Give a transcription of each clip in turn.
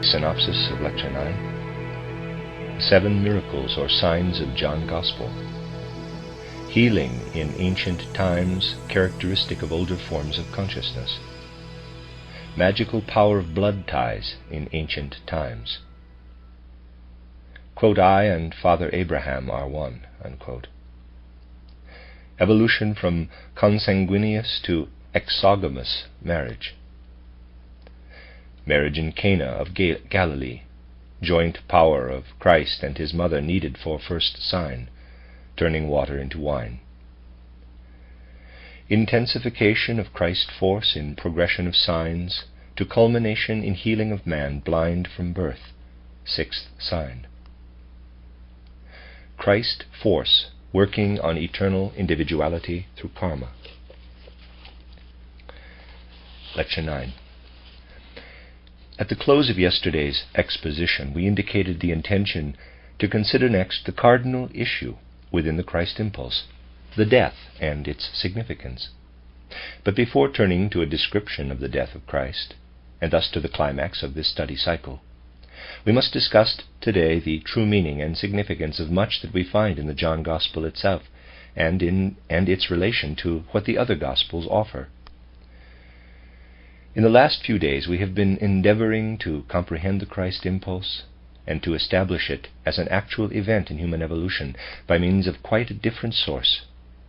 synopsis of Lecture 9. 7 miracles or signs of John Gospel. Healing in ancient times, characteristic of older forms of consciousness. Magical power of blood ties in ancient times. Quote, I and Father Abraham are one, unquote. Evolution from consanguineous to exogamous marriage. Marriage in Cana of Galilee. Joint power of Christ and his mother needed for first sign, turning water into wine. Intensification of Christ's force in progression of signs to culmination in healing of man blind from birth, 6th sign. Christ force working on eternal individuality through karma. Lecture 9. At the close of yesterday's exposition, we indicated the intention to consider next the cardinal issue within the Christ impulse, the death and its significance. But before turning to a description of the death of Christ, and thus to the climax of this study cycle, we must discuss today the true meaning and significance of much that we find in the John Gospel itself, and its relation to what the other Gospels offer. In the last few days we have been endeavoring to comprehend the Christ impulse and to establish it as an actual event in human evolution by means of quite a different source,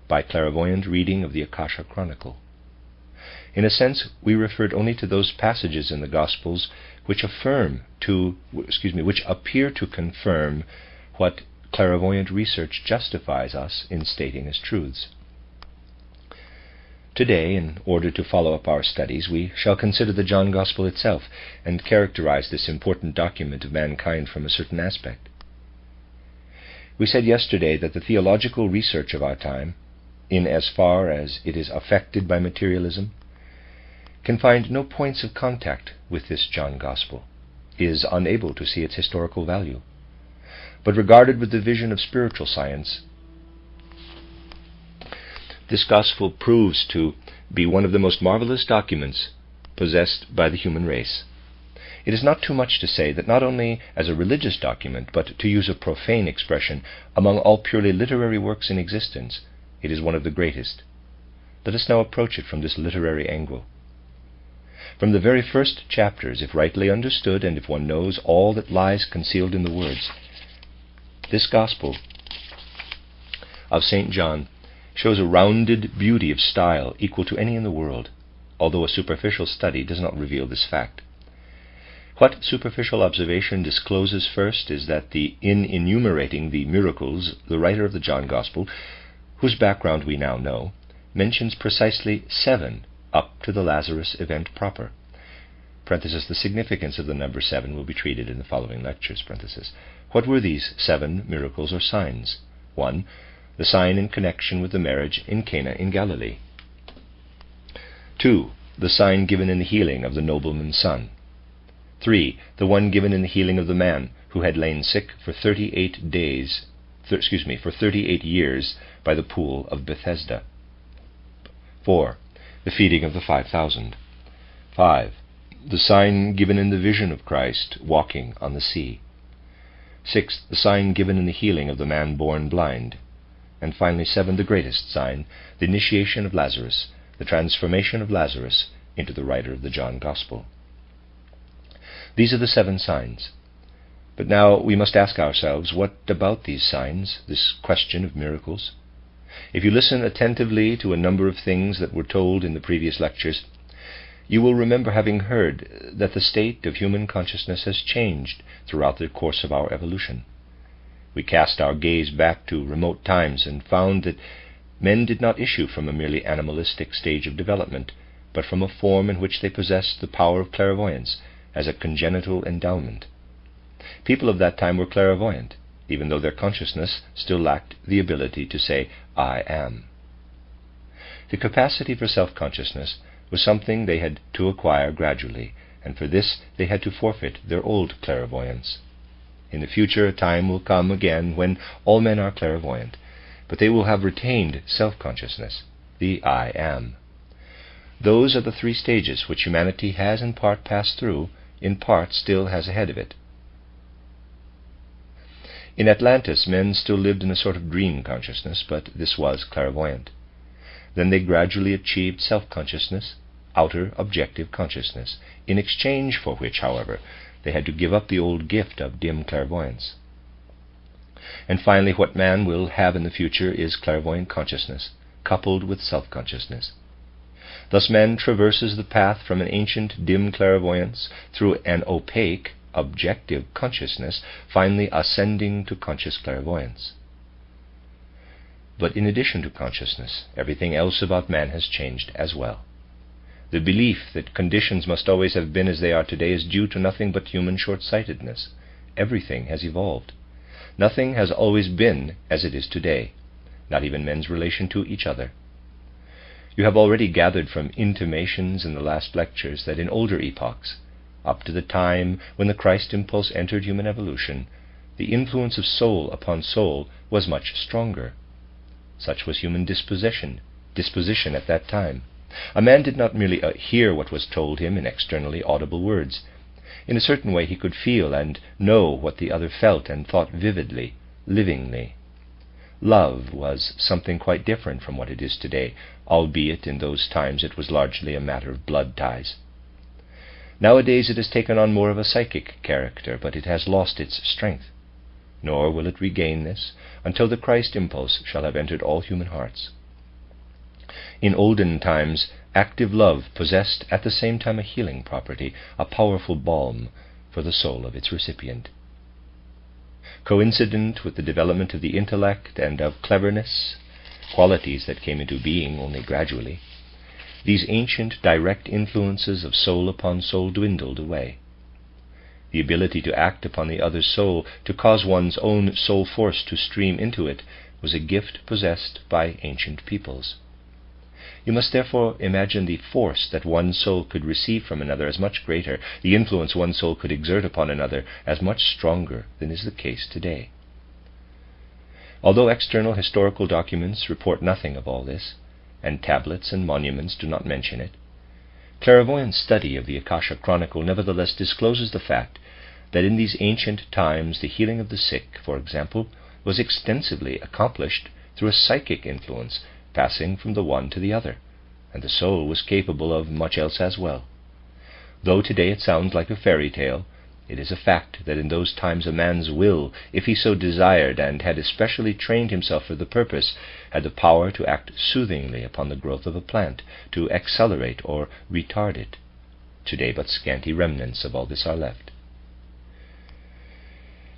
by clairvoyant reading of the Akasha Chronicle. In a sense, we referred only to those passages in the Gospels which appear to confirm what clairvoyant research justifies us in stating as truths. Today, in order to follow up our studies, we shall consider the John Gospel itself and characterize this important document of mankind from a certain aspect. We said yesterday that the theological research of our time, in as far as it is affected by materialism, can find no points of contact with this John Gospel, is unable to see its historical value, but regarded with the vision of spiritual science, this Gospel proves to be one of the most marvelous documents possessed by the human race. It is not too much to say that not only as a religious document, but, to use a profane expression, among all purely literary works in existence, it is one of the greatest. Let us now approach it from this literary angle. From the very first chapters, if rightly understood, and if one knows all that lies concealed in the words, this Gospel of St.John shows a rounded beauty of style equal to any in the world, although a superficial study does not reveal this fact. What superficial observation discloses first is that in enumerating the miracles, the writer of the John Gospel, whose background we now know, mentions precisely 7 up to the Lazarus event proper. The significance of the number 7 will be treated in the following lectures. What were these 7 miracles or signs? 1. The sign in connection with the marriage in Cana in Galilee. 2. The sign given in the healing of the nobleman's son. 3. The one given in the healing of the man who had lain sick for 38 years by the pool of Bethesda. 4. The feeding of the 5,000. 5. The sign given in the vision of Christ walking on the sea. 6. The sign given in the healing of the man born blind. And finally 7, the greatest sign, the initiation of Lazarus, the transformation of Lazarus into the writer of the John Gospel. These are the 7 signs. But now we must ask ourselves, what about these signs, this question of miracles? If you listen attentively to a number of things that were told in the previous lectures, you will remember having heard that the state of human consciousness has changed throughout the course of our evolution. We cast our gaze back to remote times and found that men did not issue from a merely animalistic stage of development, but from a form in which they possessed the power of clairvoyance as a congenital endowment. People of that time were clairvoyant, even though their consciousness still lacked the ability to say, I am. The capacity for self-consciousness was something they had to acquire gradually, and for this they had to forfeit their old clairvoyance. In the future, a time will come again when all men are clairvoyant, but they will have retained self-consciousness, the I am. Those are the 3 stages which humanity has in part passed through in part still has ahead of it. In Atlantis, men still lived in a sort of dream consciousness, but this was clairvoyant. Then they gradually achieved self-consciousness, outer objective consciousness, in exchange for which, however, they had to give up the old gift of dim clairvoyance. And finally, what man will have in the future is clairvoyant consciousness, coupled with self-consciousness. Thus man traverses the path from an ancient dim clairvoyance through an opaque objective consciousness, finally ascending to conscious clairvoyance. But in addition to consciousness, everything else about man has changed as well. The belief that conditions must always have been as they are today is due to nothing but human short-sightedness. Everything has evolved. Nothing has always been as it is today, not even men's relation to each other. You have already gathered from intimations in the last lectures that in older epochs, up to the time when the Christ impulse entered human evolution, the influence of soul upon soul was much stronger. Such was human disposition at that time. A man did not merely hear what was told him in externally audible words. In a certain way he could feel and know what the other felt and thought vividly, livingly. Love was something quite different from what it is today, albeit in those times it was largely a matter of blood ties. Nowadays it has taken on more of a psychic character, but it has lost its strength. Nor will it regain this until the Christ impulse shall have entered all human hearts. In olden times, active love possessed at the same time a healing property, a powerful balm for the soul of its recipient. Coincident with the development of the intellect and of cleverness, qualities that came into being only gradually, these ancient direct influences of soul upon soul dwindled away. The ability to act upon the other's soul, to cause one's own soul force to stream into it, was a gift possessed by ancient peoples. You must therefore imagine the force that one soul could receive from another as much greater, the influence one soul could exert upon another as much stronger than is the case today. Although external historical documents report nothing of all this, and tablets and monuments do not mention it, clairvoyant study of the Akasha Chronicle nevertheless discloses the fact that in these ancient times the healing of the sick, for example, was extensively accomplished through a psychic influence passing from the one to the other, and the soul was capable of much else as well. Though today it sounds like a fairy tale, it is a fact that in those times a man's will, if he so desired and had especially trained himself for the purpose, had the power to act soothingly upon the growth of a plant, to accelerate or retard it. Today but scanty remnants of all this are left.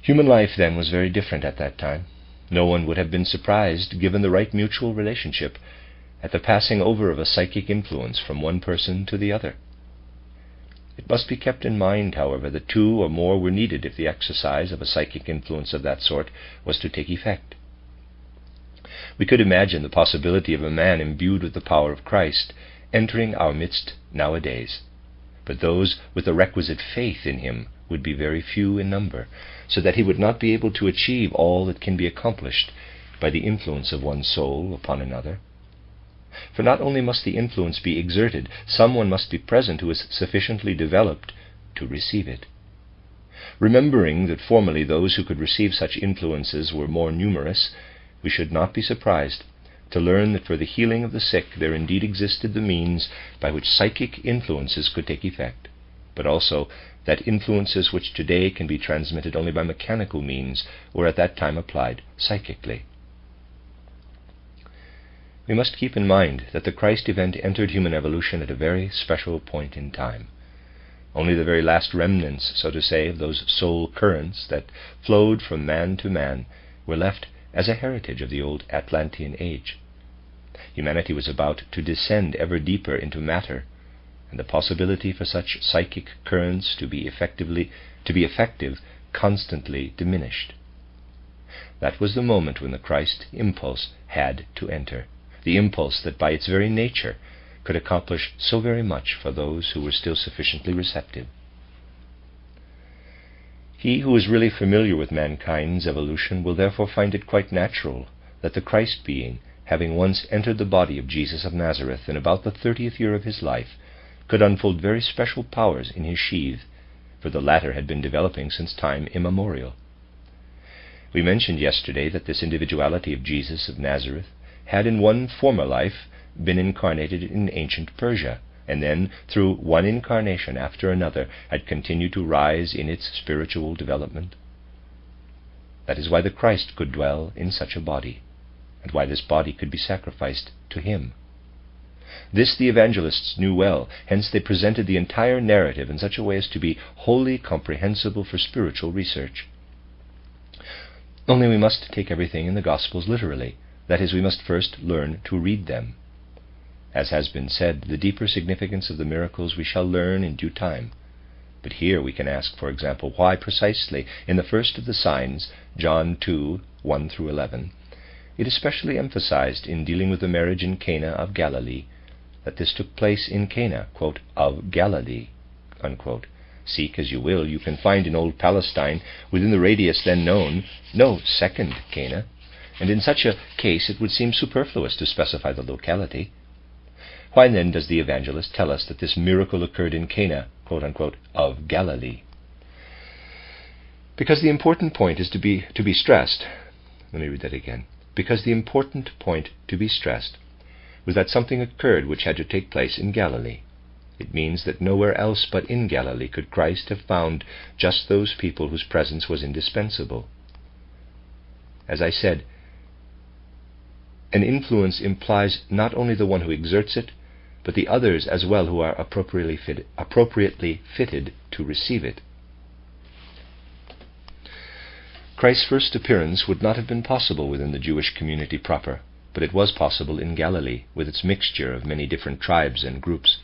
Human life then was very different at that time. No one would have been surprised, given the right mutual relationship, at the passing over of a psychic influence from one person to the other. It must be kept in mind, however, that two or more were needed if the exercise of a psychic influence of that sort was to take effect. We could imagine the possibility of a man imbued with the power of Christ entering our midst nowadays, but those with the requisite faith in him would be very few in number, so that he would not be able to achieve all that can be accomplished by the influence of one soul upon another. For not only must the influence be exerted, someone must be present who is sufficiently developed to receive it. Remembering that formerly those who could receive such influences were more numerous, we should not be surprised to learn that for the healing of the sick there indeed existed the means by which psychic influences could take effect, but also that influences which today can be transmitted only by mechanical means were at that time applied psychically. We must keep in mind that the Christ event entered human evolution at a very special point in time. Only the very last remnants, so to say, of those soul currents that flowed from man to man were left as a heritage of the old Atlantean age. Humanity was about to descend ever deeper into matter, and the possibility for such psychic currents to be effective constantly diminished. That was the moment when the Christ impulse had to enter, the impulse that by its very nature could accomplish so very much for those who were still sufficiently receptive. He who is really familiar with mankind's evolution will therefore find it quite natural that the Christ being, having once entered the body of Jesus of Nazareth in about the 30th year of his life, could unfold very special powers in his sheath, for the latter had been developing since time immemorial. We mentioned yesterday that this individuality of Jesus of Nazareth had in one former life been incarnated in ancient Persia, and then, through one incarnation after another, had continued to rise in its spiritual development. That is why the Christ could dwell in such a body, and why this body could be sacrificed to him. This the evangelists knew well, hence they presented the entire narrative in such a way as to be wholly comprehensible for spiritual research. Only we must take everything in the Gospels literally. That is, we must first learn to read them. As has been said, the deeper significance of the miracles we shall learn in due time. But here we can ask, for example, why precisely in the first of the signs, John 2, 1-11, it is specially emphasized in dealing with the marriage in Cana of Galilee, that this took place in Cana, quote, of Galilee, unquote. Seek as you will, you can find in old Palestine, within the radius then known, no second Cana, and in such a case it would seem superfluous to specify the locality. Why then does the evangelist tell us that this miracle occurred in Cana, quote unquote, of Galilee? Because the important point is to be stressed. Let me read that again. Because the important point to be stressed was that something occurred which had to take place in Galilee. It means that nowhere else but in Galilee could Christ have found just those people whose presence was indispensable. As I said, an influence implies not only the one who exerts it, but the others as well who are appropriately fitted to receive it. Christ's first appearance would not have been possible within the Jewish community proper, but it was possible in Galilee, with its mixture of many different tribes and groups.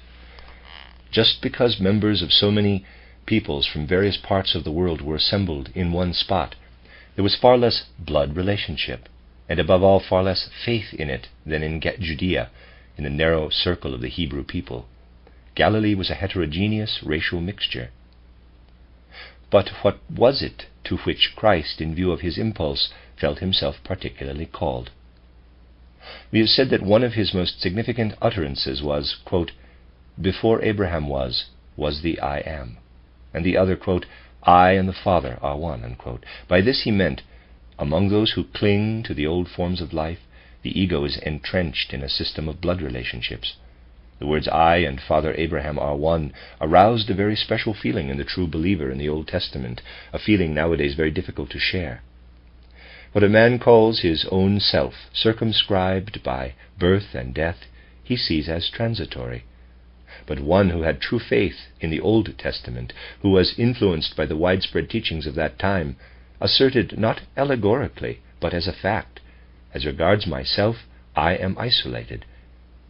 Just because members of so many peoples from various parts of the world were assembled in one spot, there was far less blood relationship, and above all far less faith in it than in Judea, in the narrow circle of the Hebrew people. Galilee was a heterogeneous racial mixture. But what was it to which Christ, in view of his impulse, felt himself particularly called? We have said that one of his most significant utterances was, quote, "Before Abraham was the I am," and the other, quote, "I and the Father are one," unquote. By this he meant, among those who cling to the old forms of life, the ego is entrenched in a system of blood relationships. The words "I and Father Abraham are one" aroused a very special feeling in the true believer in the Old Testament, a feeling nowadays very difficult to share. What a man calls his own self, circumscribed by birth and death, he sees as transitory. But one who had true faith in the Old Testament, who was influenced by the widespread teachings of that time, asserted not allegorically, but as a fact, "As regards myself, I am isolated,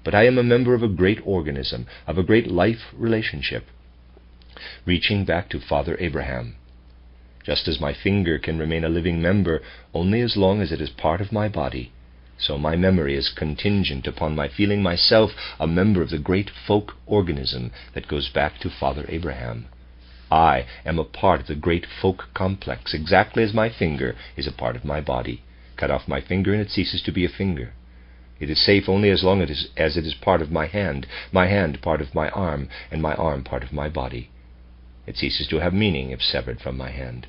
but I am a member of a great organism, of a great life relationship, reaching back to Father Abraham. Just as my finger can remain a living member only as long as it is part of my body, so my memory is contingent upon my feeling myself a member of the great folk organism that goes back to Father Abraham. I am a part of the great folk complex, exactly as my finger is a part of my body. Cut off my finger and it ceases to be a finger. It is safe only as long as it is part of my hand part of my arm, and my arm part of my body. It ceases to have meaning if severed from my hand.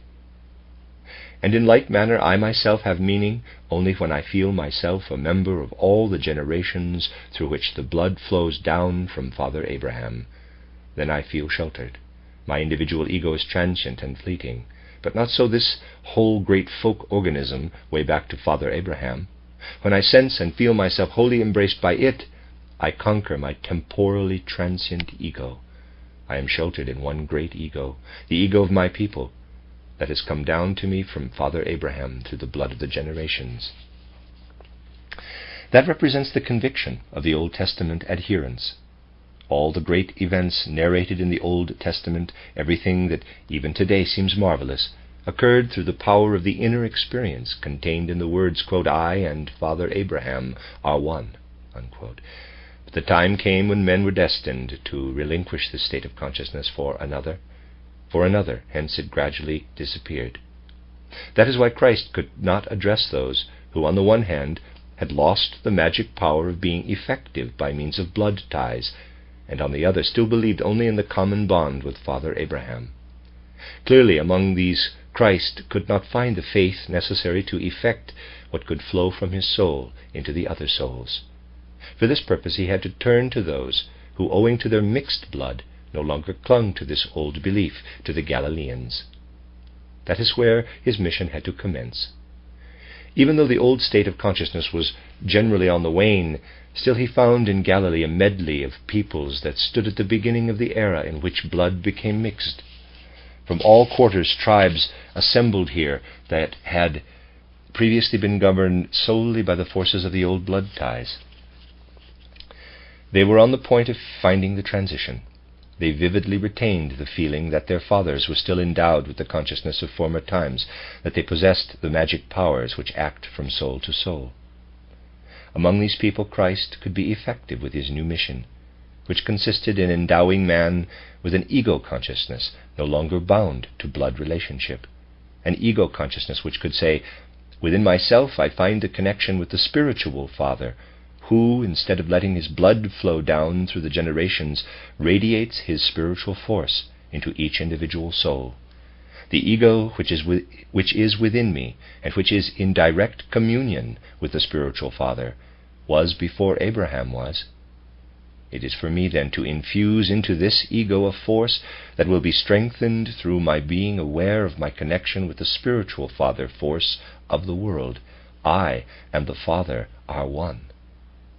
And in like manner I myself have meaning only when I feel myself a member of all the generations through which the blood flows down from Father Abraham. Then I feel sheltered. My individual ego is transient and fleeting, but not so this whole great folk organism way back to Father Abraham. When I sense and feel myself wholly embraced by it, I conquer my temporally transient ego. I am sheltered in one great ego, the ego of my people, that has come down to me from Father Abraham through the blood of the generations. That represents the conviction of the Old Testament adherents. All the great events narrated in the Old Testament, everything that even today seems marvelous, occurred through the power of the inner experience contained in the words, quote, "I and Father Abraham are one," unquote. But the time came when men were destined to relinquish this state of consciousness for another, hence it gradually disappeared. That is why Christ could not address those who, on the one hand, had lost the magic power of being effective by means of blood ties, and on the other still believed only in the common bond with Father Abraham. Clearly, among these Christ could not find the faith necessary to effect what could flow from his soul into the other souls. For this purpose he had to turn to those who, owing to their mixed blood, no longer clung to this old belief, to the Galileans. That is where his mission had to commence. Even though the old state of consciousness was generally on the wane, still he found in Galilee a medley of peoples that stood at the beginning of the era in which blood became mixed. From all quarters, tribes assembled here that had previously been governed solely by the forces of the old blood ties. They were on the point of finding the transition. They vividly retained the feeling that their fathers were still endowed with the consciousness of former times, that they possessed the magic powers which act from soul to soul. Among these people Christ could be effective with his new mission, which consisted in endowing man with an ego consciousness no longer bound to blood relationship, an ego consciousness which could say, "Within myself I find a connection with the spiritual Father, who, instead of letting his blood flow down through the generations, radiates his spiritual force into each individual soul. The ego which is within me, and which is in direct communion with the spiritual Father, was before Abraham was. It is for me then to infuse into this ego a force that will be strengthened through my being aware of my connection with the spiritual Father force of the world. I and the Father are one.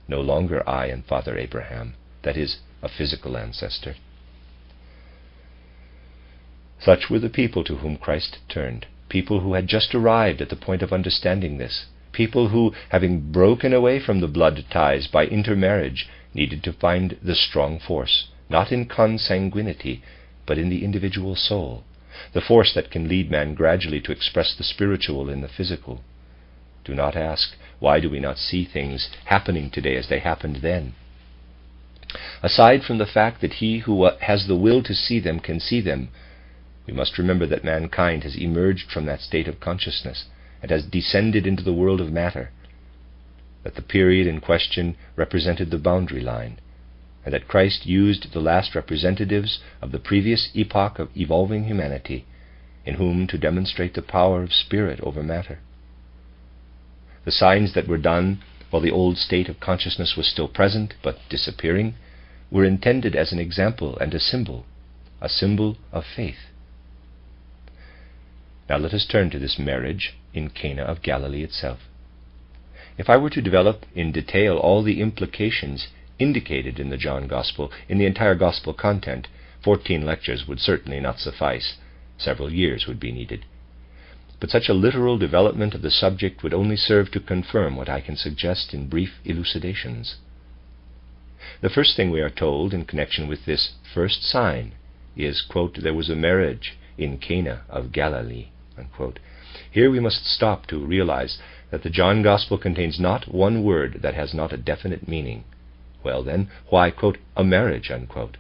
No longer I and Father Abraham, that is, a physical ancestor." Such were the people to whom Christ turned, people who had just arrived at the point of understanding this, people who, having broken away from the blood ties by intermarriage, needed to find the strong force, not in consanguinity, but in the individual soul, the force that can lead man gradually to express the spiritual in the physical. Do not ask, why do we not see things happening today as they happened then? Aside from the fact that he who has the will to see them can see them, we must remember that mankind has emerged from that state of consciousness and has descended into the world of matter, that the period in question represented the boundary line, and that Christ used the last representatives of the previous epoch of evolving humanity, in whom to demonstrate the power of spirit over matter. The signs that were done while the old state of consciousness was still present but disappearing were intended as an example and a symbol of faith. Now let us turn to this marriage in Cana of Galilee itself. If I were to develop in detail all the implications indicated in the John Gospel, in the entire Gospel content, 14 lectures would certainly not suffice. Several years would be needed. But such a literal development of the subject would only serve to confirm what I can suggest in brief elucidations. The first thing we are told in connection with this first sign is, quote, "There was a marriage in Cana of Galilee," unquote. Here we must stop to realize that the John Gospel contains not one word that has not a definite meaning. Well then, why, quote, "a marriage," unquote?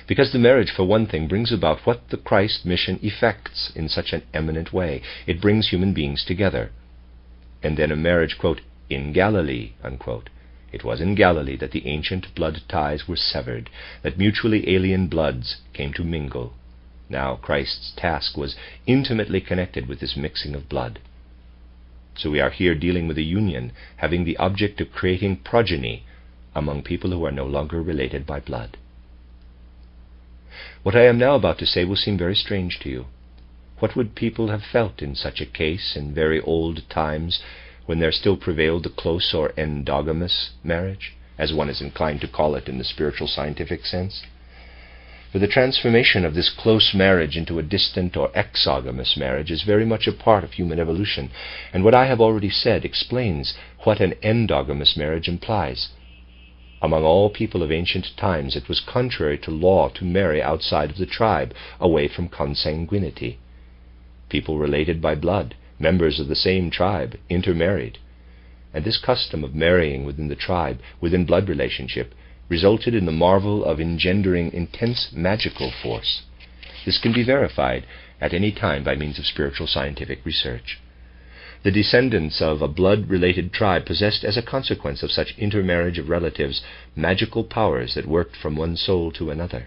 Because the marriage, for one thing, brings about what the Christ mission effects in such an eminent way. It brings human beings together. And then a marriage, quote, "in Galilee," unquote. It was in Galilee that the ancient blood ties were severed, that mutually alien bloods came to mingle. Now Christ's task was intimately connected with this mixing of blood. So we are here dealing with a union having the object of creating progeny among people who are no longer related by blood. What I am now about to say will seem very strange to you. What would people have felt in such a case in very old times, when there still prevailed the close or endogamous marriage, as one is inclined to call it in the spiritual scientific sense? For the transformation of this close marriage into a distant or exogamous marriage is very much a part of human evolution, and what I have already said explains what an endogamous marriage implies. Among all people of ancient times it was contrary to law to marry outside of the tribe, away from consanguinity. People related by blood, members of the same tribe, intermarried, and this custom of marrying within the tribe, within blood relationship, resulted in the marvel of engendering intense magical force. This can be verified at any time by means of spiritual scientific research. The descendants of a blood-related tribe possessed, as a consequence of such intermarriage of relatives, magical powers that worked from one soul to another.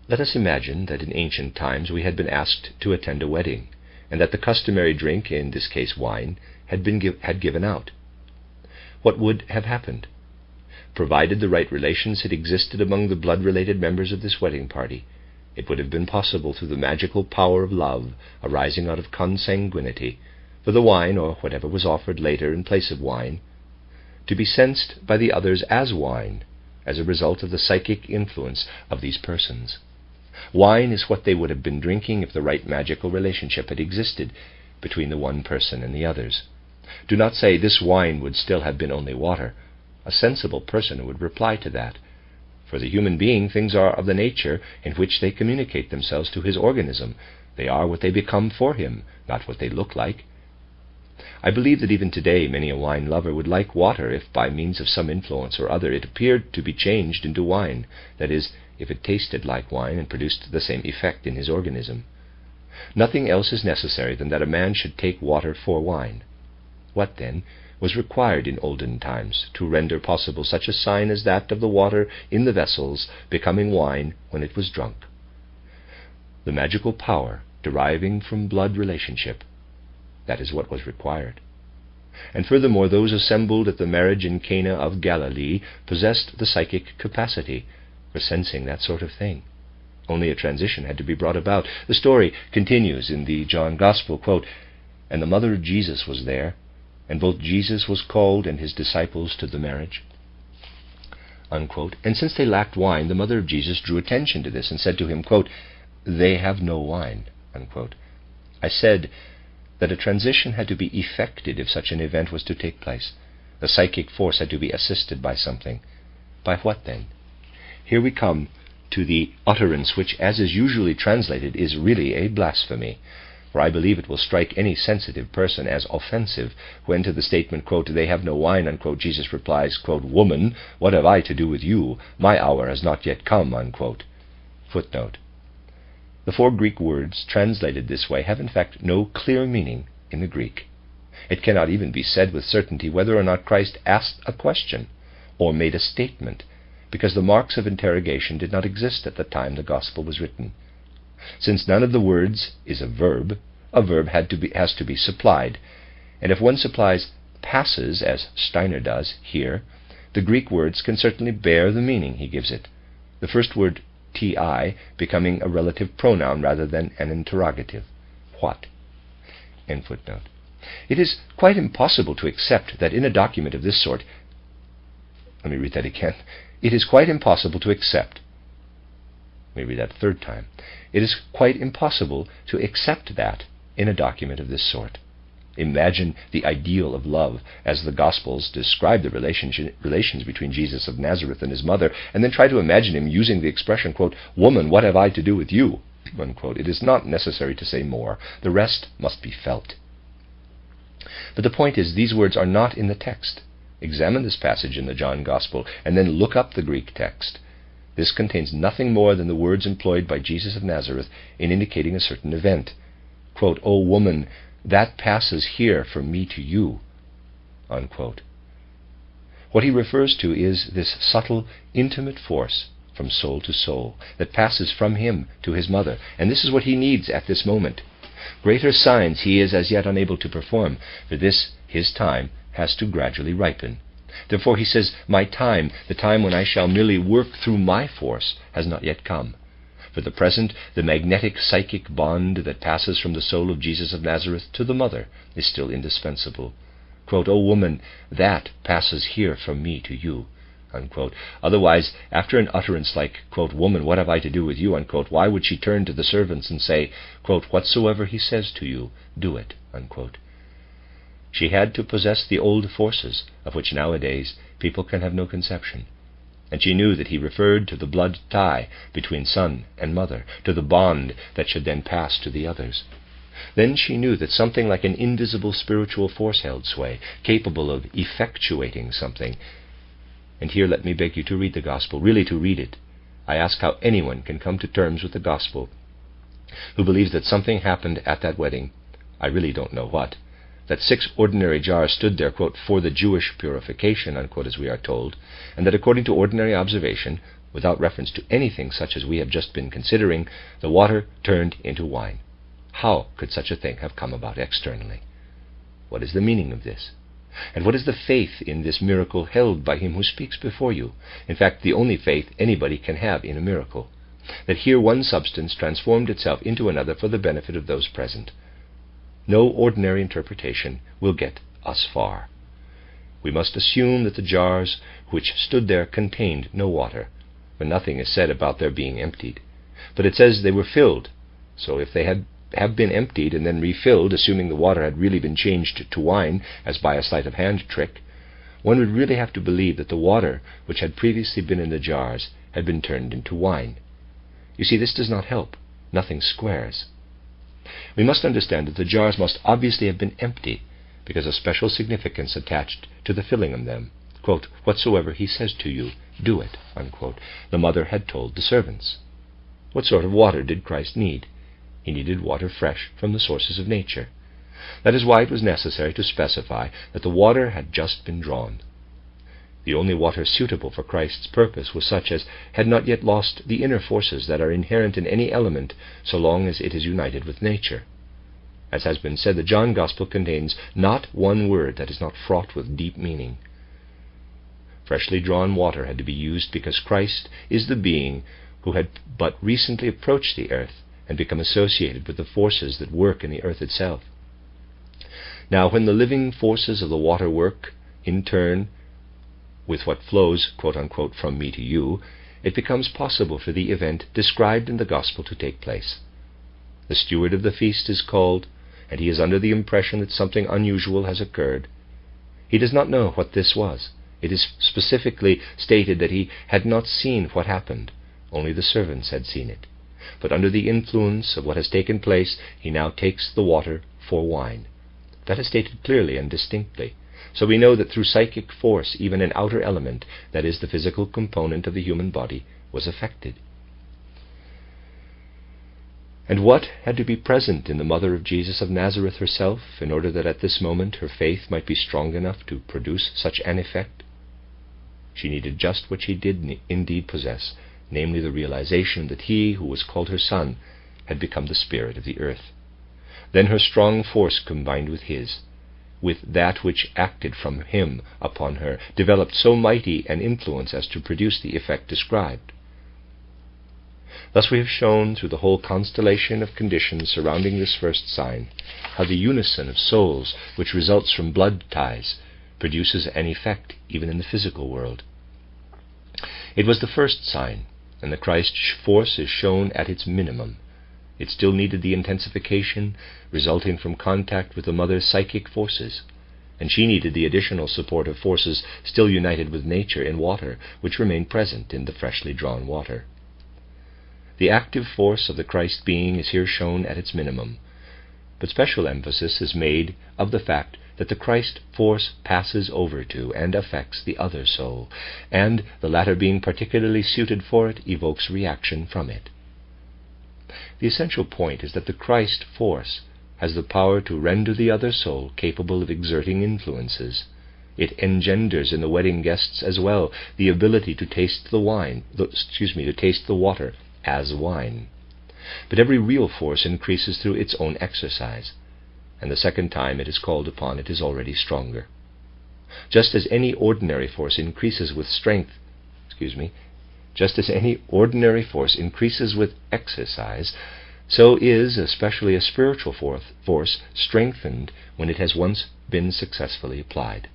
Let us imagine that in ancient times we had been asked to attend a wedding, and that the customary drink, in this case wine, had given out. What would have happened? Provided the right relations had existed among the blood-related members of this wedding party, it would have been possible, through the magical power of love arising out of consanguinity, for the wine, or whatever was offered later in place of wine, to be sensed by the others as wine, as a result of the psychic influence of these persons. Wine is what they would have been drinking if the right magical relationship had existed between the one person and the others. Do not say, "This wine would still have been only water." A sensible person would reply to that. For the human being, things are of the nature in which they communicate themselves to his organism. They are what they become for him, not what they look like. I believe that even today many a wine lover would like water if by means of some influence or other it appeared to be changed into wine, that is, if it tasted like wine and produced the same effect in his organism. Nothing else is necessary than that a man should take water for wine. What, then, was required in olden times to render possible such a sign as that of the water in the vessels becoming wine when it was drunk? The magical power deriving from blood relationship. That is what was required. And furthermore, those assembled at the marriage in Cana of Galilee possessed the psychic capacity for sensing that sort of thing. Only a transition had to be brought about. The story continues in the John Gospel, quote, "And the mother of Jesus was there, and both Jesus was called and his disciples to the marriage," unquote. And since they lacked wine, the mother of Jesus drew attention to this and said to him, quote, "They have no wine," unquote. I said that a transition had to be effected if such an event was to take place. The psychic force had to be assisted by something. By what, then? Here we come to the utterance which, as is usually translated, is really a blasphemy. For I believe it will strike any sensitive person as offensive when to the statement, quote, "They have no wine," unquote, Jesus replies, quote, "Woman, what have I to do with you? My hour has not yet come," unquote. Footnote. The four Greek words translated this way have in fact no clear meaning in the Greek. It cannot even be said with certainty whether or not Christ asked a question or made a statement, because the marks of interrogation did not exist at the time the Gospel was written. Since none of the words is a verb has to be supplied, and if one supplies passes, as Steiner does here, the Greek words can certainly bear the meaning he gives it, the first word ti becoming a relative pronoun rather than an interrogative. What? End footnote. It is quite impossible to accept that in a document of this sort, let me read that again. It is quite impossible to accept, let me read that a third time. It is quite impossible to accept that in a document of this sort. Imagine the ideal of love as the Gospels describe the relations between Jesus of Nazareth and his mother, and then try to imagine him using the expression, quote, "Woman, what have I to do with you?" unquote. It is not necessary to say more. The rest must be felt. But the point is, these words are not in the text. Examine this passage in the John Gospel, and then look up the Greek text. This contains nothing more than the words employed by Jesus of Nazareth in indicating a certain event. Quote, "O woman, that passes here from me to you," unquote. What he refers to is this subtle, intimate force from soul to soul that passes from him to his mother, and this is what he needs at this moment. Greater signs he is as yet unable to perform, for this, his time, has to gradually ripen. Therefore he says, "My time, the time when I shall merely work through my force, has not yet come." For the present, the magnetic psychic bond that passes from the soul of Jesus of Nazareth to the mother is still indispensable. Quote, "O woman, that passes here from me to you," unquote. Otherwise, after an utterance like, quote, "Woman, what have I to do with you?" unquote, why would she turn to the servants and say, quote, "Whatsoever he says to you, do it," unquote. She had to possess the old forces, of which nowadays people can have no conception. And she knew that he referred to the blood tie between son and mother, to the bond that should then pass to the others. Then she knew that something like an invisible spiritual force held sway, capable of effectuating something. And here let me beg you to read the Gospel, really to read it. I ask how anyone can come to terms with the Gospel who believes that something happened at that wedding, I really don't know what, that 6 ordinary jars stood there, quote, "for the Jewish purification," unquote, as we are told, and that according to ordinary observation, without reference to anything such as we have just been considering, the water turned into wine. How could such a thing have come about externally? What is the meaning of this? And what is the faith in this miracle held by him who speaks before you? In fact, the only faith anybody can have in a miracle. That here one substance transformed itself into another for the benefit of those present. No ordinary interpretation will get us far. We must assume that the jars which stood there contained no water, but nothing is said about their being emptied. But it says they were filled, so if they have been emptied and then refilled, assuming the water had really been changed to wine, as by a sleight of hand trick, one would really have to believe that the water which had previously been in the jars had been turned into wine. You see, this does not help. Nothing squares. We must understand that the jars must obviously have been empty, because of special significance attached to the filling of them. Quote, "Whatsoever he says to you, do it," unquote, the mother had told the servants. What sort of water did Christ need? He needed water fresh from the sources of nature. That is why it was necessary to specify that the water had just been drawn. The only water suitable for Christ's purpose was such as had not yet lost the inner forces that are inherent in any element so long as it is united with nature. As has been said, the John Gospel contains not one word that is not fraught with deep meaning. Freshly drawn water had to be used because Christ is the being who had but recently approached the earth and become associated with the forces that work in the earth itself. Now, when the living forces of the water work, in turn, with what flows, quote-unquote, from me to you, it becomes possible for the event described in the Gospel to take place. The steward of the feast is called, and he is under the impression that something unusual has occurred. He does not know what this was. It is specifically stated that he had not seen what happened, only the servants had seen it. But under the influence of what has taken place, he now takes the water for wine. That is stated clearly and distinctly. So we know that through psychic force, even an outer element, that is the physical component of the human body, was affected. And what had to be present in the mother of Jesus of Nazareth herself, in order that at this moment her faith might be strong enough to produce such an effect? She needed just what she did indeed possess, namely the realization that he who was called her Son had become the Spirit of the earth. Then her strong force combined with his, with that which acted from him upon her, developed so mighty an influence as to produce the effect described. Thus we have shown through the whole constellation of conditions surrounding this first sign how the unison of souls which results from blood ties produces an effect even in the physical world. It was the first sign, and the Christ force is shown at its minimum. It still needed the intensification resulting from contact with the mother's psychic forces, and she needed the additional support of forces still united with nature in water, which remained present in the freshly drawn water. The active force of the Christ being is here shown at its minimum, but special emphasis is made of the fact that the Christ force passes over to and affects the other soul, and the latter being particularly suited for it evokes reaction from it. The essential point is that the Christ force has the power to render the other soul capable of exerting influences. It engenders in the wedding guests as well the ability to taste the water as wine. But every real force increases through its own exercise, and the second time it is called upon it is already stronger. Just as any ordinary force increases with exercise, so is especially a spiritual force strengthened when it has once been successfully applied.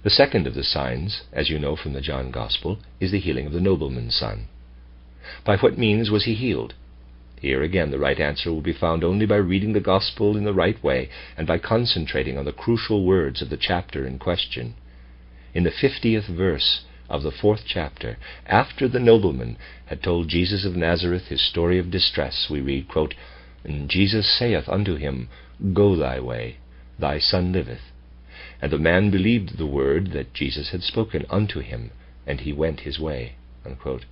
The second of the signs, as you know from the John Gospel, is the healing of the nobleman's son. By what means was he healed? Here again the right answer will be found only by reading the Gospel in the right way and by concentrating on the crucial words of the chapter in question. In the 50th verse of the 4th chapter, after the nobleman had told Jesus of Nazareth his story of distress, we read, quote, "And Jesus saith unto him, Go thy way, thy son liveth. And the man believed the word that Jesus had spoken unto him, and he went his way." Unquote.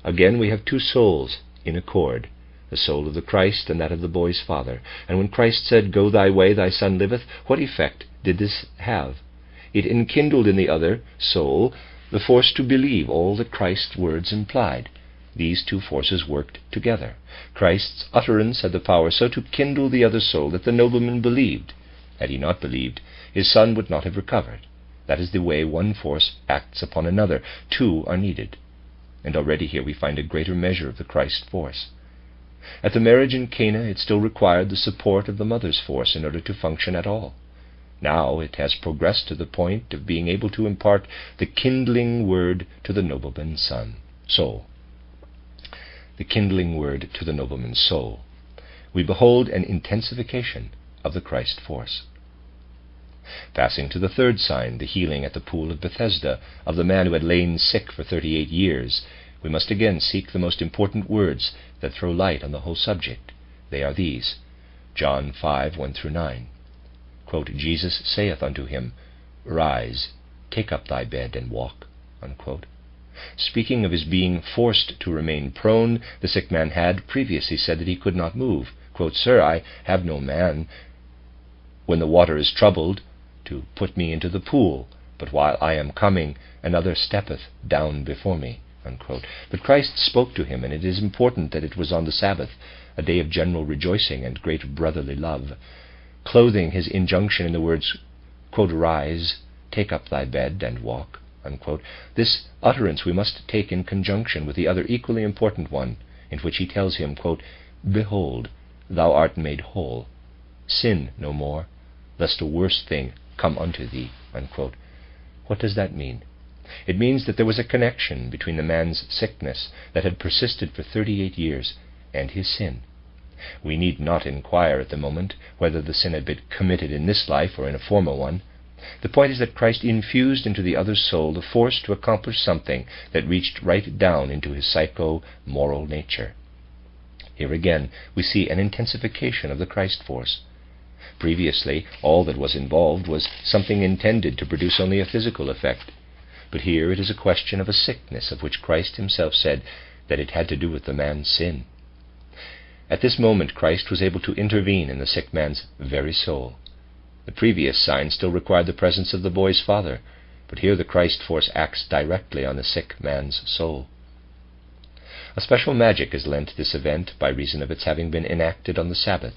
Again we have two souls in accord, the soul of the Christ and that of the boy's father. And when Christ said, "Go thy way, thy son liveth," what effect did this have? It enkindled in the other soul the force to believe all that Christ's words implied. These two forces worked together. Christ's utterance had the power so to kindle the other soul that the nobleman believed. Had he not believed, his son would not have recovered. That is the way one force acts upon another. Two are needed. And already here we find a greater measure of the Christ force. At the marriage in Cana, it still required the support of the mother's force in order to function at all. Now it has progressed to the point of being able to impart the kindling word to the nobleman's soul. The kindling word to the nobleman's soul. We behold an intensification of the Christ force. Passing to the third sign, the healing at the pool of Bethesda of the man who had lain sick for 38 years, we must again seek the most important words that throw light on the whole subject. They are these: John 5:1-9. Quote, Jesus saith unto him, Rise, take up thy bed, and walk. Unquote. Speaking of his being forced to remain prone, the sick man had previously said that he could not move. Quote, Sir, I have no man, when the water is troubled, to put me into the pool, but while I am coming, another steppeth down before me. Unquote. But Christ spoke to him, and it is important that it was on the Sabbath, a day of general rejoicing and great brotherly love, clothing his injunction in the words, quote, Rise, take up thy bed, and walk. Unquote. This utterance we must take in conjunction with the other equally important one, in which he tells him, quote, Behold, thou art made whole. Sin no more, lest a worse thing come unto thee. Unquote. What does that mean? It means that there was a connection between the man's sickness that had persisted for 38 years and his sin. We need not inquire at the moment whether the sin had been committed in this life or in a former one. The point is that Christ infused into the other's soul the force to accomplish something that reached right down into his psycho-moral nature. Here again we see an intensification of the Christ force. Previously, all that was involved was something intended to produce only a physical effect. But here it is a question of a sickness of which Christ himself said that it had to do with the man's sin. At this moment Christ was able to intervene in the sick man's very soul. The previous sign still required the presence of the boy's father, but here the Christ force acts directly on the sick man's soul. A special magic is lent this event by reason of its having been enacted on the Sabbath.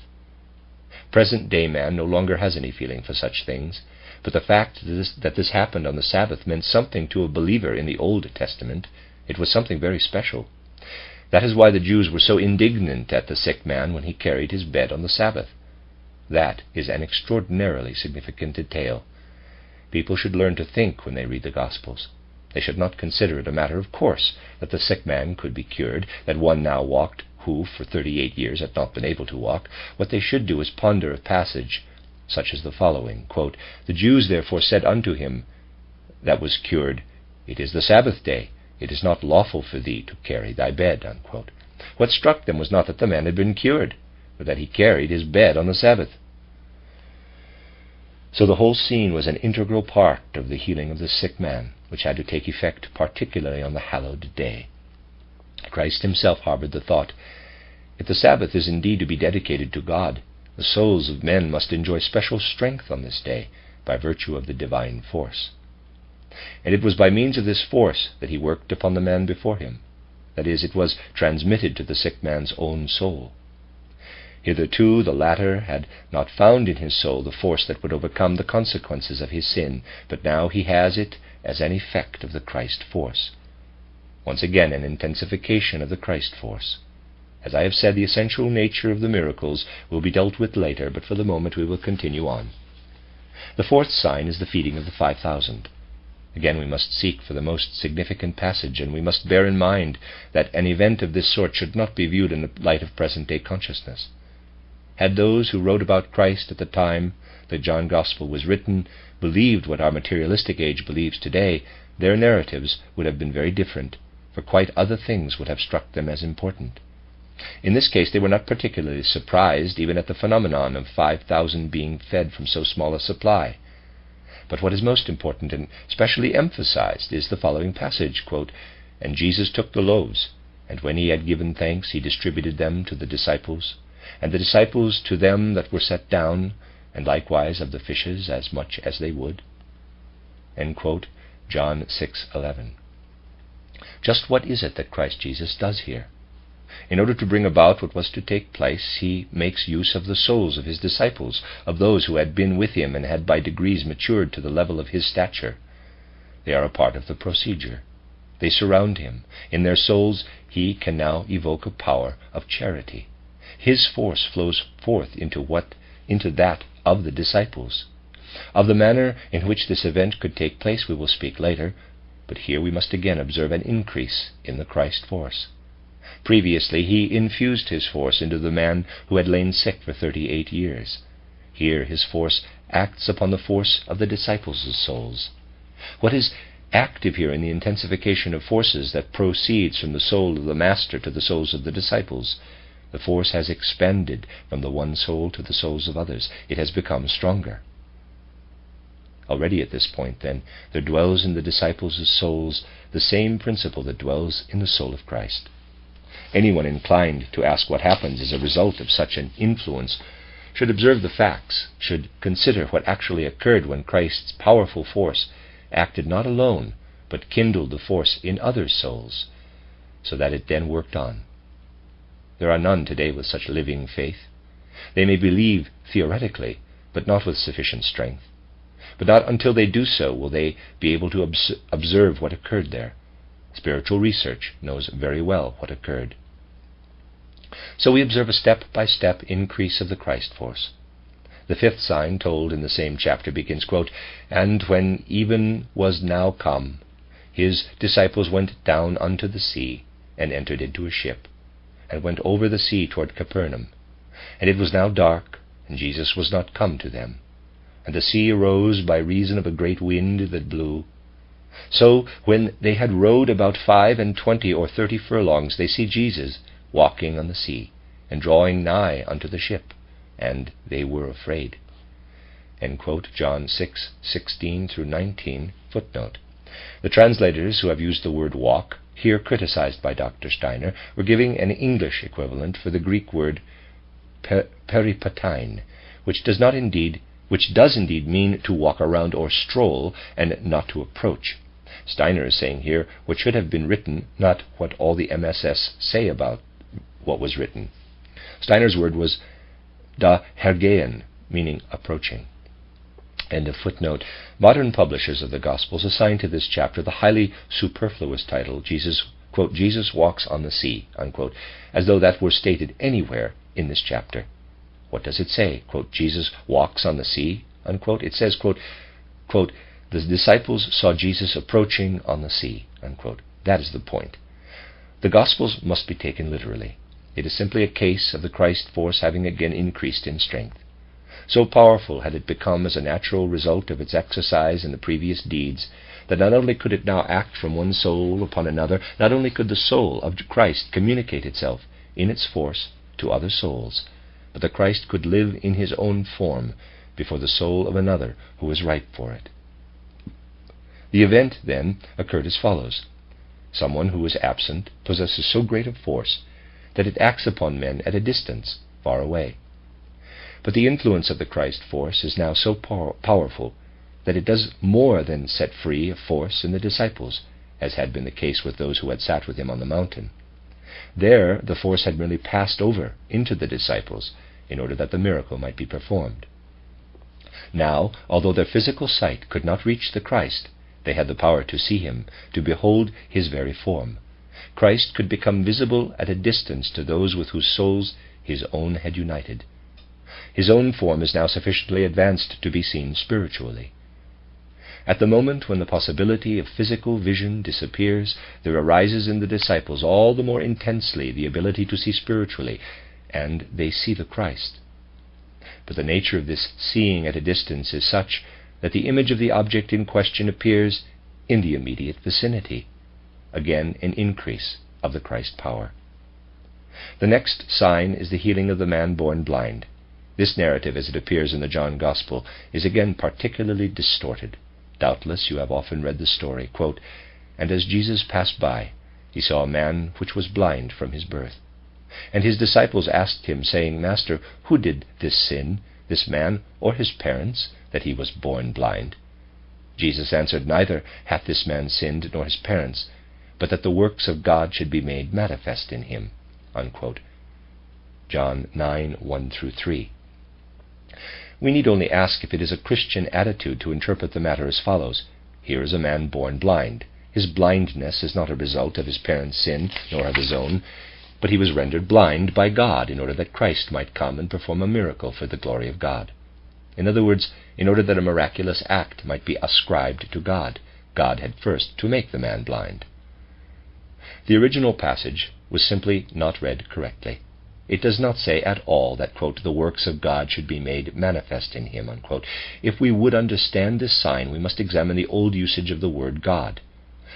Present-day man no longer has any feeling for such things, but the fact that this happened on the Sabbath meant something to a believer in the Old Testament. It was something very special. That is why the Jews were so indignant at the sick man when he carried his bed on the Sabbath. That is an extraordinarily significant detail. People should learn to think when they read the Gospels. They should not consider it a matter of course that the sick man could be cured, that one now walked who for 38 years had not been able to walk. What they should do is ponder a passage such as the following, quote, The Jews therefore said unto him that was cured, It is the Sabbath day, it is not lawful for thee to carry thy bed. Unquote. What struck them was not that the man had been cured, but that he carried his bed on the Sabbath. So the whole scene was an integral part of the healing of the sick man, which had to take effect particularly on the hallowed day. Christ himself harbored the thought, if the Sabbath is indeed to be dedicated to God, the souls of men must enjoy special strength on this day by virtue of the divine force. And it was by means of this force that he worked upon the man before him. That is, it was transmitted to the sick man's own soul. Hitherto the latter had not found in his soul the force that would overcome the consequences of his sin, but now he has it as an effect of the Christ force. Once again, an intensification of the Christ force. As I have said, the essential nature of the miracles will be dealt with later, but for the moment we will continue on. The fourth sign is the feeding of the 5,000. Again we must seek for the most significant passage, and we must bear in mind that an event of this sort should not be viewed in the light of present-day consciousness. Had those who wrote about Christ at the time the John Gospel was written believed what our materialistic age believes today, their narratives would have been very different, for quite other things would have struck them as important. In this case they were not particularly surprised even at the phenomenon of 5,000 being fed from so small a supply. But what is most important and specially emphasized is the following passage, quote, And Jesus took the loaves, and when he had given thanks, he distributed them to the disciples, and the disciples to them that were set down, and likewise of the fishes as much as they would. End quote. John 6:11. Just what is it that Christ Jesus does here? In order to bring about what was to take place, he makes use of the souls of his disciples, of those who had been with him and had by degrees matured to the level of his stature. They are a part of the procedure. They surround him. In their souls he can now evoke a power of charity. His force flows forth into that of the disciples. Of the manner in which this event could take place we will speak later, but here we must again observe an increase in the Christ force. Previously he infused his force into the man who had lain sick for 38 years. Here his force acts upon the force of the disciples' souls. What is active here in the intensification of forces that proceeds from the soul of the Master to the souls of the disciples? The force has expanded from the one soul to the souls of others. It has become stronger. Already at this point, then, there dwells in the disciples' souls the same principle that dwells in the soul of Christ. Anyone inclined to ask what happens as a result of such an influence should observe the facts, should consider what actually occurred when Christ's powerful force acted not alone, but kindled the force in other souls, so that it then worked on. There are none today with such living faith. They may believe theoretically, but not with sufficient strength. But not until they do so will they be able to observe what occurred there. Spiritual research knows very well what occurred. So we observe a step-by-step increase of the Christ force. The fifth sign told in the same chapter begins, quote, "And when even was now come, his disciples went down unto the sea, and entered into a ship, and went over the sea toward Capernaum. And it was now dark, and Jesus was not come to them. And the sea arose by reason of a great wind that blew. So when they had rowed about 25 or 30 furlongs, they see Jesus walking on the sea, and drawing nigh unto the ship, and they were afraid." End quote, John 6:16-19, footnote. The translators who have used the word walk, here criticized by Dr. Steiner, were giving an English equivalent for the Greek word peripatine, which does indeed mean to walk around or stroll, and not to approach. Steiner is saying here what should have been written, not what all the MSS say about what was written. Steiner's word was da hergehen, meaning approaching. End of footnote. Modern publishers of the Gospels assign to this chapter the highly superfluous title, Jesus, quote, "Jesus walks on the sea," unquote, as though that were stated anywhere in this chapter. What does it say? Quote, "Jesus walks on the sea," unquote. It says, quote, "The disciples saw Jesus approaching on the sea," unquote. That is the point. The Gospels must be taken literally. It is simply a case of the Christ force having again increased in strength. So powerful had it become as a natural result of its exercise in the previous deeds, that not only could it now act from one soul upon another, not only could the soul of Christ communicate itself in its force to other souls, but the Christ could live in his own form before the soul of another who was ripe for it. The event, then, occurred as follows. Someone who was absent possesses so great a force that it acts upon men at a distance, far away. But the influence of the Christ force is now so powerful that it does more than set free a force in the disciples, as had been the case with those who had sat with him on the mountain. There the force had merely passed over into the disciples in order that the miracle might be performed. Now, although their physical sight could not reach the Christ, they had the power to see him, to behold his very form. Christ could become visible at a distance to those with whose souls his own had united. His own form is now sufficiently advanced to be seen spiritually. At the moment when the possibility of physical vision disappears, there arises in the disciples all the more intensely the ability to see spiritually, and they see the Christ. But the nature of this seeing at a distance is such that the image of the object in question appears in the immediate vicinity. Again, an increase of the Christ power. The next sign is the healing of the man born blind. This narrative, as it appears in the John Gospel, is again particularly distorted. Doubtless you have often read the story, quote, "And as Jesus passed by, he saw a man which was blind from his birth. And his disciples asked him, saying, Master, who did this sin, this man or his parents, that he was born blind?" Jesus answered, "Neither hath this man sinned nor his parents, but that the works of God should be made manifest in him." Unquote. John 9:1-3. We need only ask if it is a Christian attitude to interpret the matter as follows. Here is a man born blind. His blindness is not a result of his parents' sin, nor of his own, but he was rendered blind by God in order that Christ might come and perform a miracle for the glory of God. In other words, in order that a miraculous act might be ascribed to God, God had first to make the man blind. The original passage was simply not read correctly. It does not say at all that, quote, "the works of God should be made manifest in him," unquote. If we would understand this sign, we must examine the old usage of the word God.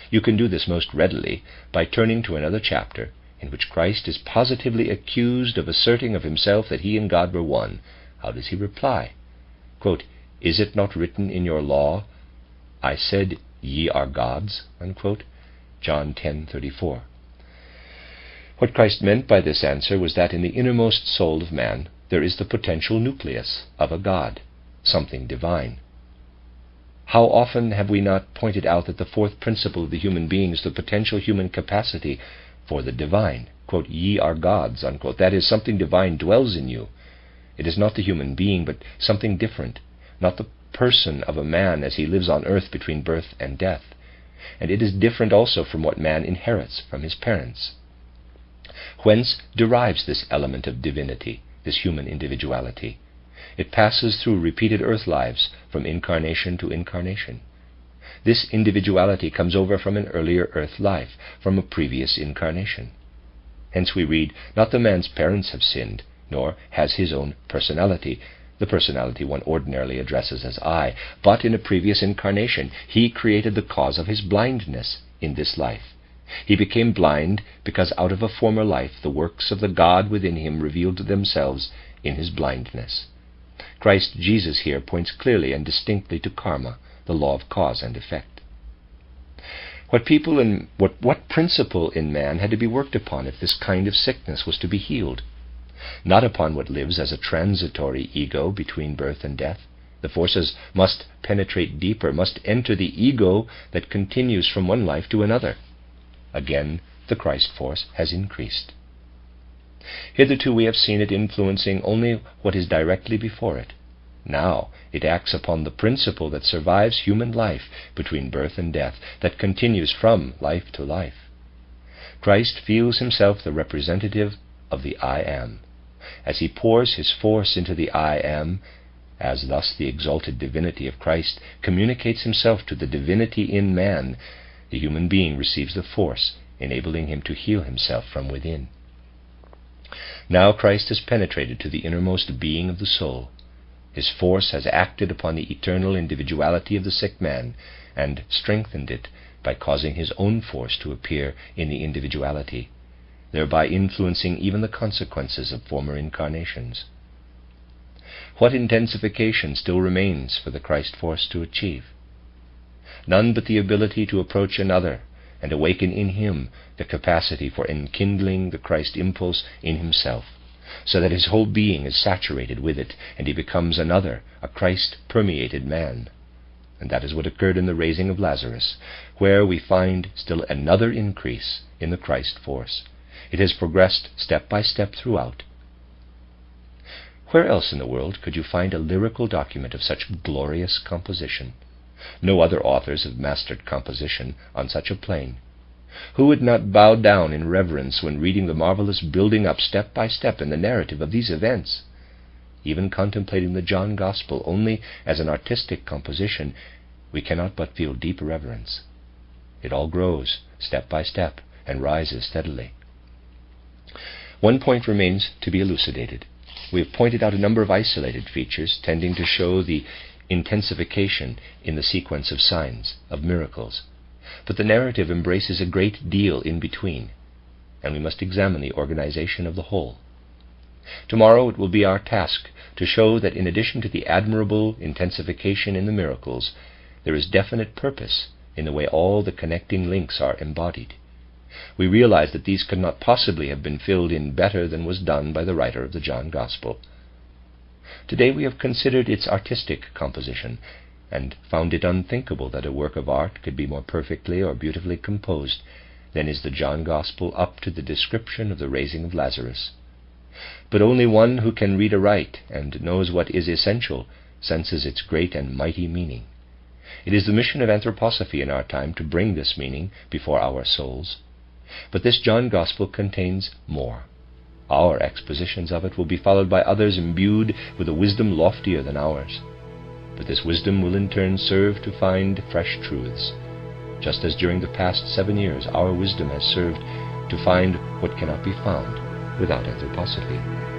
You can do this most readily by turning to another chapter in which Christ is positively accused of asserting of himself that he and God were one. How does he reply? Quote, "Is it not written in your law, I said, ye are gods?" Unquote. John 10:34. What Christ meant by this answer was that in the innermost soul of man there is the potential nucleus of a God, something divine. How often have we not pointed out that the fourth principle of the human being is the potential human capacity for the divine? Quote, "Ye are gods," unquote. That is, something divine dwells in you. It is not the human being, but something different, not the person of a man as he lives on earth between birth and death. And it is different also from what man inherits from his parents. Whence derives this element of divinity, this human individuality? It passes through repeated earth lives, from incarnation to incarnation. This individuality comes over from an earlier earth life, from a previous incarnation. Hence we read, "Not the man's parents have sinned, nor has his own personality," the personality one ordinarily addresses as I, "but in a previous incarnation he created the cause of his blindness in this life. He became blind because out of a former life the works of the God within him revealed themselves in his blindness." Christ Jesus here points clearly and distinctly to karma, the law of cause and effect. What principle in man had to be worked upon if this kind of sickness was to be healed? Not upon what lives as a transitory ego between birth and death. The forces must penetrate deeper, must enter the ego that continues from one life to another. Again, the Christ force has increased. Hitherto we have seen it influencing only what is directly before it. Now it acts upon the principle that survives human life between birth and death, that continues from life to life. Christ feels himself the representative of the I Am. As he pours his force into the I Am, as thus the exalted divinity of Christ communicates himself to the divinity in man, the human being receives the force, enabling him to heal himself from within. Now Christ has penetrated to the innermost being of the soul. His force has acted upon the eternal individuality of the sick man, and strengthened it by causing his own force to appear in the individuality, thereby influencing even the consequences of former incarnations. What intensification still remains for the Christ force to achieve? None but the ability to approach another and awaken in him the capacity for enkindling the Christ impulse in himself, so that his whole being is saturated with it, and he becomes another, a Christ-permeated man. And that is what occurred in the raising of Lazarus, where we find still another increase in the Christ force. It has progressed step by step throughout. Where else in the world could you find a lyrical document of such glorious composition? No other authors have mastered composition on such a plane. Who would not bow down in reverence when reading the marvelous building up step by step in the narrative of these events? Even contemplating the John Gospel only as an artistic composition, we cannot but feel deep reverence. It all grows step by step and rises steadily. One point remains to be elucidated. We have pointed out a number of isolated features tending to show the intensification in the sequence of signs, of miracles. But the narrative embraces a great deal in between, and we must examine the organization of the whole. Tomorrow it will be our task to show that in addition to the admirable intensification in the miracles, there is definite purpose in the way all the connecting links are embodied. We realize that these could not possibly have been filled in better than was done by the writer of the John Gospel. Today we have considered its artistic composition, and found it unthinkable that a work of art could be more perfectly or beautifully composed than is the John Gospel up to the description of the raising of Lazarus. But only one who can read aright and knows what is essential senses its great and mighty meaning. It is the mission of anthroposophy in our time to bring this meaning before our souls. But this John Gospel contains more. Our expositions of it will be followed by others imbued with a wisdom loftier than ours. But this wisdom will in turn serve to find fresh truths, just as during the past 7 years our wisdom has served to find what cannot be found without anthroposophy.